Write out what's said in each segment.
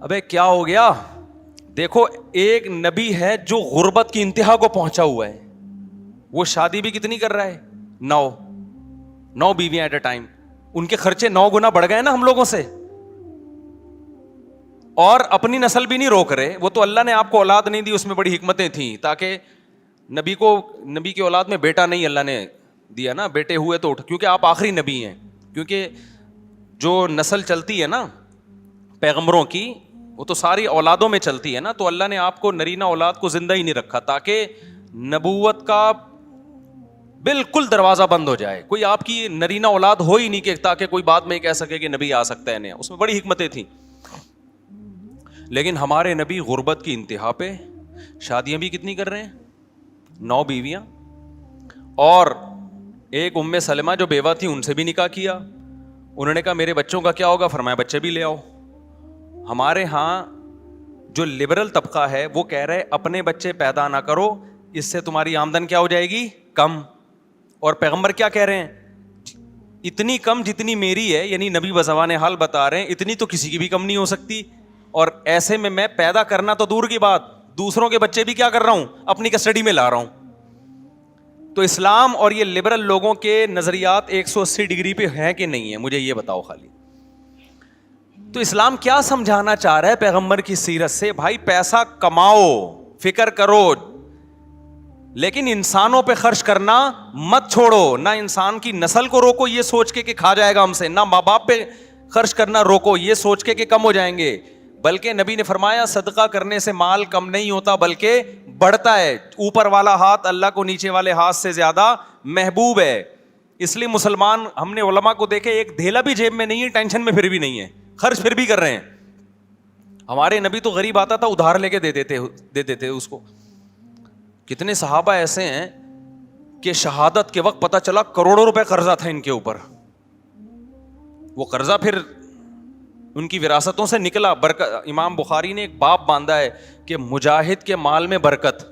ابے کیا ہو گیا؟ دیکھو ایک نبی ہے جو غربت کی انتہا کو پہنچا ہوا ہے, وہ شادی بھی کتنی کر رہا ہے؟ 9 بیویاں ایٹ اے ٹائم. ان کے خرچے 9 گنا بڑھ گئے نا ہم لوگوں سے, اور اپنی نسل بھی نہیں روک رہے. وہ تو اللہ نے آپ کو اولاد نہیں دی, اس میں بڑی حکمتیں تھیں, تاکہ نبی کی اولاد میں بیٹا نہیں اللہ نے دیا نا, بیٹے ہوئے تو کیونکہ آپ آخری نبی ہیں. کیونکہ جو نسل چلتی ہے نا پیغمبروں کی, وہ تو ساری اولادوں میں چلتی ہے نا, تو اللہ نے آپ کو نرینہ اولاد کو زندہ ہی نہیں رکھا تاکہ نبوت کا بالکل دروازہ بند ہو جائے. کوئی آپ کی نرینہ اولاد ہو ہی نہیں کہ تاکہ کوئی بعد میں کہہ سکے کہ نبی آ سکتا ہے. نہیں, اس میں بڑی حکمتیں تھیں. لیکن ہمارے نبی غربت کی انتہا پہ, شادیاں بھی کتنی کر رہے ہیں؟ 9 بیویاں. اور ایک ام سلمہ جو بیوہ تھی ان سے بھی نکاح کیا. انہوں نے کہا میرے بچوں کا کیا ہوگا؟ فرمایا بچے بھی لے آؤ. ہمارے ہاں جو لبرل طبقہ ہے وہ کہہ رہے اپنے بچے پیدا نہ کرو, اس سے تمہاری آمدن کیا ہو جائے گی؟ کم. اور پیغمبر کیا کہہ رہے ہیں؟ اتنی کم جتنی میری ہے, یعنی نبی بزبان حال بتا رہے ہیں اتنی تو کسی کی بھی کم نہیں ہو سکتی. اور ایسے میں پیدا کرنا تو دور کی بات, دوسروں کے بچے بھی کیا کر رہا ہوں؟ اپنی کسٹڈی میں لا رہا ہوں. تو اسلام اور یہ لبرل لوگوں کے نظریات 180 ڈگری پہ ہیں کہ نہیں ہیں؟ مجھے یہ بتاؤ خالی. تو اسلام کیا سمجھانا چاہ رہا ہے پیغمبر کی سیرت سے؟ بھائی پیسہ کماؤ, فکر کرو, لیکن انسانوں پہ خرچ کرنا مت چھوڑو. نہ انسان کی نسل کو روکو یہ سوچ کے کہ کھا جائے گا ہم سے, نہ ماں باپ پہ خرچ کرنا روکو یہ سوچ کے کہ کم ہو جائیں گے. بلکہ نبی نے فرمایا صدقہ کرنے سے مال کم نہیں ہوتا بلکہ بڑھتا ہے. اوپر والا ہاتھ اللہ کو نیچے والے ہاتھ سے زیادہ محبوب ہے. اس لیے مسلمان, ہم نے علماء کو دیکھے ایک دھیلا بھی جیب میں نہیں ہے, ٹینشن میں پھر بھی نہیں ہے, خرچ پھر بھی کر رہے ہیں. ہمارے نبی تو غریب آتا تھا ادھار لے کے دے دیتے تھے اس کو. کتنے صحابہ ایسے ہیں کہ شہادت کے وقت پتہ چلا کروڑوں روپے قرضہ تھا ان کے اوپر, وہ قرضہ پھر ان کی وراثتوں سے نکلا. برکت, امام بخاری نے ایک باب باندھا ہے کہ مجاہد کے مال میں برکت,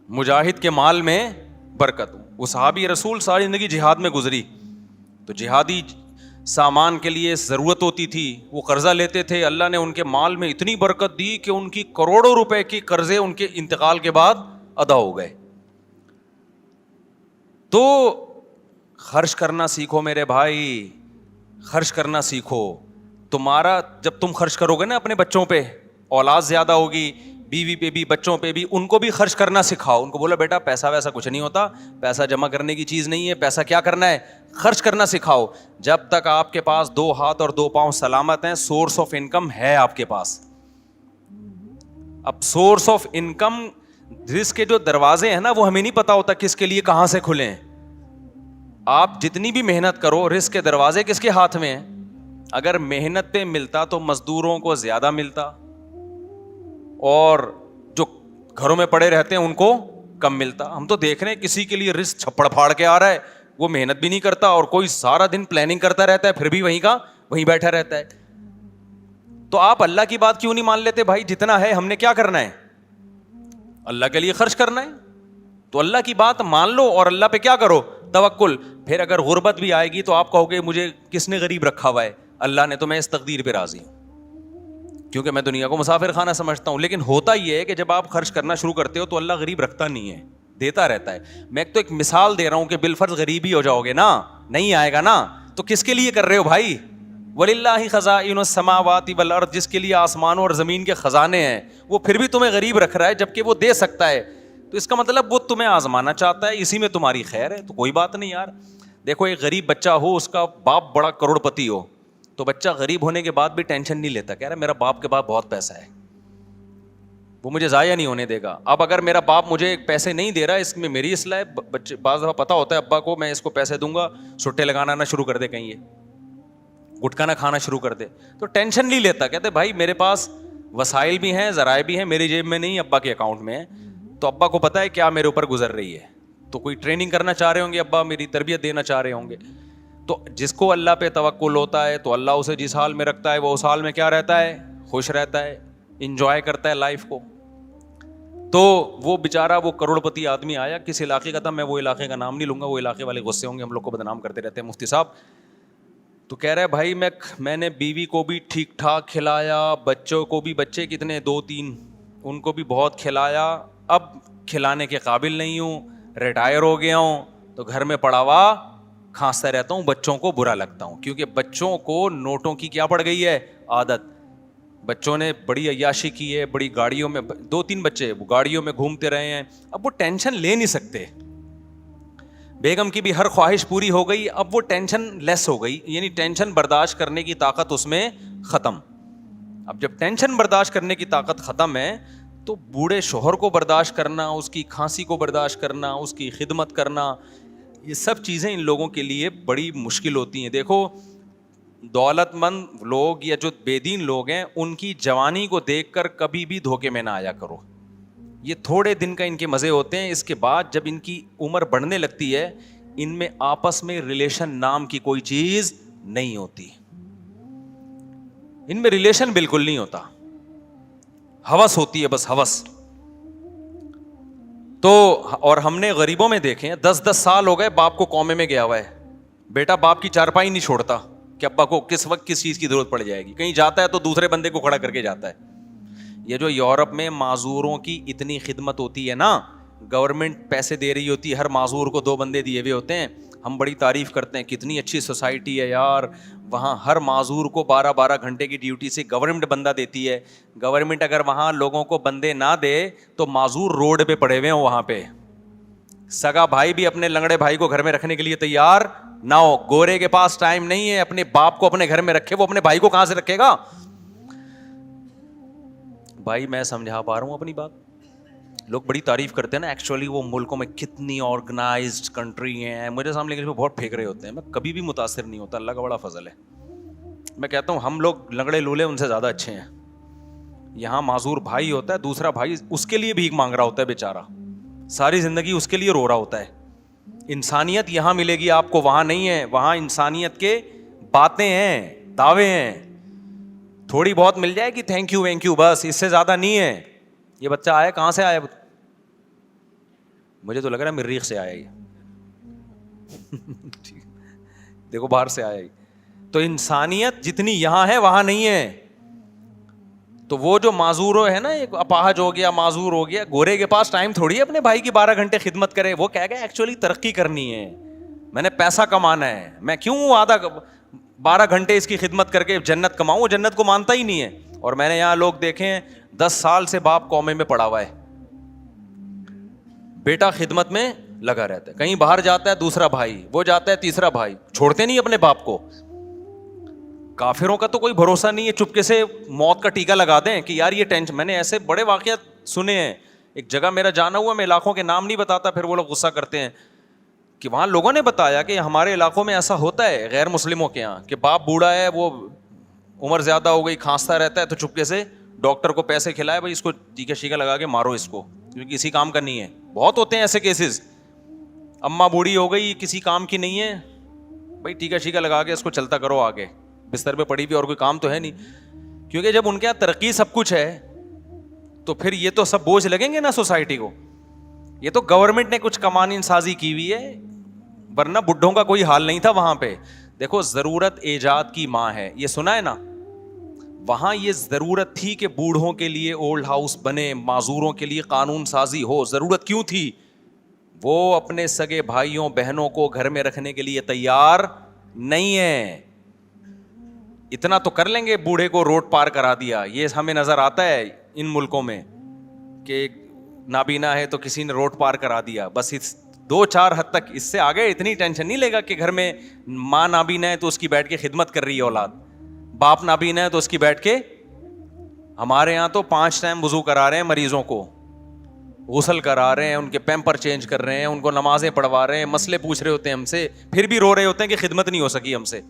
مجاہد کے مال میں برکت. وہ صحابی رسول ساری زندگی جہاد میں گزری, تو جہادی سامان کے لیے ضرورت ہوتی تھی, وہ قرضہ لیتے تھے. اللہ نے ان کے مال میں اتنی برکت دی کہ ان کی کروڑوں روپے کی قرضے ان کے انتقال کے بعد ادا ہو گئے. تو خرچ کرنا سیکھو میرے بھائی, خرچ کرنا سیکھو. تمہارا جب تم خرچ کرو گے نا اپنے بچوں پہ, اولاد زیادہ ہوگی, بیوی پہ بھی بچوں پہ بھی, ان کو بھی خرچ کرنا سکھاؤ. ان کو بولا بیٹا پیسہ ویسا کچھ نہیں ہوتا, پیسہ جمع کرنے کی چیز نہیں ہے, پیسہ کیا کرنا ہے؟ خرچ کرنا سکھاؤ. جب تک آپ کے پاس 2 ہاتھ اور 2 پاؤں سلامت ہیں, سورس آف انکم ہے آپ کے پاس. اب سورس آف انکم, رزق کے جو دروازے ہیں نا وہ ہمیں نہیں پتا ہوتا کس کے لیے کہاں سے کھلے ہیں. آپ جتنی بھی محنت کرو, رزق کے دروازے کس کے ہاتھ میں ہیں؟ اگر محنت پہ ملتا تو مزدوروں کو زیادہ ملتا, اور جو گھروں میں پڑے رہتے ہیں ان کو کم ملتا. ہم تو دیکھ رہے ہیں کسی کے لیے رزق چھپڑ پھاڑ کے آ رہا ہے, وہ محنت بھی نہیں کرتا, اور کوئی سارا دن پلاننگ کرتا رہتا ہے, پھر بھی وہیں بیٹھا رہتا ہے. تو آپ اللہ کی بات کیوں نہیں مان لیتے بھائی؟ جتنا ہے ہم نے کیا کرنا ہے؟ اللہ کے لیے خرچ کرنا ہے. تو اللہ کی بات مان لو اور اللہ پہ کیا کرو؟ توکل. پھر اگر غربت بھی آئے گی تو آپ کہو گے مجھے کس نے غریب رکھا ہوا ہے؟ اللہ نے. تو میں اس تقدیر پہ راضی ہوں کیونکہ میں دنیا کو مسافر خانہ سمجھتا ہوں. لیکن ہوتا یہ ہے کہ جب آپ خرچ کرنا شروع کرتے ہو تو اللہ غریب رکھتا نہیں ہے, دیتا رہتا ہے. میں تو ایک مثال دے رہا ہوں کہ بالفرض غریب ہی ہو جاؤ گے نا, نہیں آئے گا نا, تو کس کے لیے کر رہے ہو بھائی؟ وَلِلَّهِ خَزَائِنُ السَّمَاوَاتِ وَالْأَرْضِ, جس کے لیے آسمانوں اور زمین کے خزانے ہیں, وہ پھر بھی تمہیں غریب رکھ رہا ہے جبکہ وہ دے سکتا ہے. تو اس کا مطلب وہ تمہیں آزمانا چاہتا ہے, اسی میں تمہاری خیر ہے. تو کوئی بات نہیں یار. دیکھو ایک غریب بچہ ہو, اس کا باپ بڑا کروڑ پتی ہو, تو بچہ غریب ہونے کے بعد بھی ٹینشن نہیں لیتا, کہہ رہا میرا باپ کے پاس بہت پیسہ ہے, وہ مجھے ضائع نہیں ہونے دے گا. اب اگر میرا باپ مجھے پیسے نہیں دے رہا, اس میں میری اصلاح ہے. بچے بعض دفعہ پتہ ہوتا ہے ابا کو میں اس کو پیسے دوں گا, سٹے لگانا نہ شروع کر دے, کہیں یہ گٹکا نہ کھانا شروع کر دے, تو ٹینشن نہیں لیتا. کہتے بھائی میرے پاس وسائل بھی ہیں, ذرائع بھی ہیں, میری جیب میں نہیں, ابا کے اکاؤنٹ میں ہے. تو ابا کو پتہ ہے کیا میرے اوپر گزر رہی ہے, تو کوئی ٹریننگ کرنا چاہ رہے ہوں گے ابا, میری تربیت دینا چاہ رہے ہوں گے. تو جس کو اللہ پہ توکل ہوتا ہے تو اللہ اسے جس حال میں رکھتا ہے وہ اس حال میں کیا رہتا ہے؟ خوش رہتا ہے, انجوائے کرتا ہے لائف کو. تو وہ بیچارہ وہ کروڑ پتی آدمی آیا, کس علاقے کا تھا, میں وہ علاقے کا نام نہیں لوں گا, وہ علاقے والے غصے ہوں گے, ہم لوگ کو بدنام کرتے رہتے ہیں مفتی صاحب. تو کہہ رہا ہے بھائی میں نے بیوی کو بھی ٹھیک ٹھاک کھلایا, بچوں کو بھی, بچے کتنے 2-3, ان کو بھی بہت کھلایا, اب کھلانے کے قابل نہیں ہوں, ریٹائر ہو گیا ہوں, تو گھر میں پڑا ہوا کھانستا رہتا ہوں, بچوں کو برا لگتا ہوں, کیونکہ بچوں کو نوٹوں کی کیا پڑ گئی ہے عادت. بچوں نے بڑی عیاشی کی ہے, بڑی گاڑیوں میں, 2-3 بچے گاڑیوں میں گھومتے رہے ہیں, اب وہ ٹینشن لے نہیں سکتے. بیگم کی بھی ہر خواہش پوری ہو گئی, اب وہ ٹینشن لیس ہو گئی, یعنی ٹینشن برداشت کرنے کی طاقت اس میں ختم. اب جب ٹینشن برداشت کرنے کی طاقت ختم ہے تو بوڑھے شوہر کو برداشت کرنا, اس کی کھانسی کو برداشت کرنا, اس کی خدمت کرنا, یہ سب چیزیں ان لوگوں کے لیے بڑی مشکل ہوتی ہیں. دیکھو دولت مند لوگ یا جو بے دین لوگ ہیں, ان کی جوانی کو دیکھ کر کبھی بھی دھوکے میں نہ آیا کرو. یہ تھوڑے دن کا ان کے مزے ہوتے ہیں, اس کے بعد جب ان کی عمر بڑھنے لگتی ہے, ان میں آپس میں ریلیشن نام کی کوئی چیز نہیں ہوتی, ان میں ریلیشن بالکل نہیں ہوتا, ہوس ہوتی ہے بس ہوس. تو اور ہم نے غریبوں میں دیکھے ہیں 10-10 سال ہو گئے باپ کو کومے میں گیا ہوا ہے, بیٹا باپ کی چارپائی نہیں چھوڑتا کہ ابا کو کس وقت کس چیز کی ضرورت پڑ جائے گی, کہیں جاتا ہے تو دوسرے بندے کو کھڑا کر کے جاتا ہے. یہ جو یورپ میں معذوروں کی اتنی خدمت ہوتی ہے نا, گورنمنٹ پیسے دے رہی ہوتی ہے, ہر معذور کو 2 بندے دیے ہوئے ہوتے ہیں, ہم بڑی تعریف کرتے ہیں کتنی اچھی سوسائٹی ہے یار, وہاں ہر معذور کو 12 گھنٹے کی ڈیوٹی سے گورنمنٹ بندہ دیتی ہے. گورنمنٹ اگر وہاں لوگوں کو بندے نہ دے تو معذور روڈ پہ پڑے ہوئے ہوں, وہاں پہ سگا بھائی بھی اپنے لنگڑے بھائی کو گھر میں رکھنے کے لیے تیار نہ ہو. گورے کے پاس ٹائم نہیں ہے اپنے باپ کو اپنے گھر میں رکھے, وہ اپنے بھائی کو کہاں سے رکھے گا. بھائی میں سمجھا پا رہا ہوں اپنی بات. لوگ بڑی تعریف کرتے ہیں نا, ایکچولی وہ ملکوں میں کتنی آرگنائزڈ کنٹری ہیں, مجھے سامنے کے لیے بہت پھینک رہے ہوتے ہیں, میں کبھی بھی متاثر نہیں ہوتا, اللہ کا بڑا فضل ہے. میں کہتا ہوں ہم لوگ لنگڑے لولے ان سے زیادہ اچھے ہیں. یہاں معذور بھائی ہوتا ہے, دوسرا بھائی اس کے لیے بھیک مانگ رہا ہوتا ہے بیچارہ, ساری زندگی اس کے لیے رو رہا ہوتا ہے. انسانیت یہاں ملے گی آپ کو, وہاں نہیں ہے. وہاں انسانیت کے باتیں ہیں, دعوے ہیں, تھوڑی بہت مل جائے گی تھینک یو وینک یو, بس اس سے زیادہ نہیں ہے. یہ بچہ آیا کہاں سے آیا, مجھے تو لگ رہا ہے مریخ سے آیا یہ دیکھو باہر سے آیا. تو انسانیت جتنی یہاں ہے وہاں نہیں ہے. تو وہ جو معذور ہے نا, ایک اپاہج ہو گیا, معذور ہو گیا, گورے کے پاس ٹائم تھوڑی ہے اپنے بھائی کی 12 گھنٹے خدمت کرے. وہ کہہ گیا ایکچولی ترقی کرنی ہے, میں نے پیسہ کمانا ہے, میں کیوں 12 گھنٹے اس کی خدمت کر کے جنت کماؤں. وہ جنت کو مانتا ہی نہیں ہے. اور میں نے یہاں لوگ دیکھے ہیں 10 سال سے باپ کومے میں پڑا ہوا ہے, بیٹا خدمت میں لگا رہتا ہے, کہیں باہر جاتا ہے دوسرا بھائی, وہ جاتا ہے تیسرا بھائی, چھوڑتے نہیں اپنے باپ کو. کافروں کا تو کوئی بھروسہ نہیں ہے, چپکے سے موت کا ٹیکا لگا دیں کہ یار یہ ٹینشن. میں نے ایسے بڑے واقعات سنے ہیں. ایک جگہ میرا جانا ہوا, میں علاقوں کے نام نہیں بتاتا, پھر وہ لوگ غصہ کرتے ہیں, کہ وہاں لوگوں نے بتایا کہ ہمارے علاقوں میں ایسا ہوتا ہے غیر مسلموں کے یہاں, کہ باپ بوڑھا ہے, وہ عمر زیادہ ہو گئی, کھانستا رہتا ہے, تو چپکے سے ڈاکٹر کو پیسے کھلائے, بھائی اس کو ٹیکا شیکا لگا کے مارو اس کو, کیونکہ کسی کام کا نہیں ہے. بہت ہوتے ہیں ایسے کیسز. اماں بوڑھی ہو گئی, کسی کام کی نہیں ہے, بھائی ٹیکا شیکا لگا کے اس کو چلتا کرو, آگے بستر پہ پڑی ہوئی اور کوئی کام تو ہے نہیں. کیونکہ جب ان کے یہاں ترقی سب کچھ ہے تو پھر یہ تو سب بوجھ لگیں گے نا سوسائٹی کو. یہ تو گورنمنٹ نے کچھ قوانین سازی کی ہوئی ہے, ورنہ بڈھوں کا کوئی حال نہیں تھا وہاں پہ. دیکھو ضرورت ایجاد کی ماں ہے, یہ سنا ہے نا. وہاں یہ ضرورت تھی کہ بوڑھوں کے لیے اولڈ ہاؤس بنے, معذوروں کے لیے قانون سازی ہو. ضرورت کیوں تھی؟ وہ اپنے سگے بھائیوں بہنوں کو گھر میں رکھنے کے لیے تیار نہیں ہے. اتنا تو کر لیں گے, بوڑھے کو روڈ پار کرا دیا. یہ ہمیں نظر آتا ہے ان ملکوں میں کہ نابینا ہے تو کسی نے روڈ پار کرا دیا, بس 2-4 حد تک. اس سے آگے اتنی ٹینشن نہیں لے گا کہ گھر میں ماں نابینا ہے تو اس کی بیٹھ کے خدمت کر رہی ہے اولاد, باپ نابینا ہے تو اس کی بیٹھ کے. ہمارے یہاں تو 5 ٹائم وضو کرا رہے ہیں مریضوں کو, غسل کرا رہے ہیں, ان کے پیمپر چینج کر رہے ہیں, ان کو نمازیں پڑھوا رہے ہیں, مسئلے پوچھ رہے ہوتے ہیں ہم سے, پھر بھی رو رہے ہوتے ہیں کہ خدمت نہیں ہو سکی ہم سے.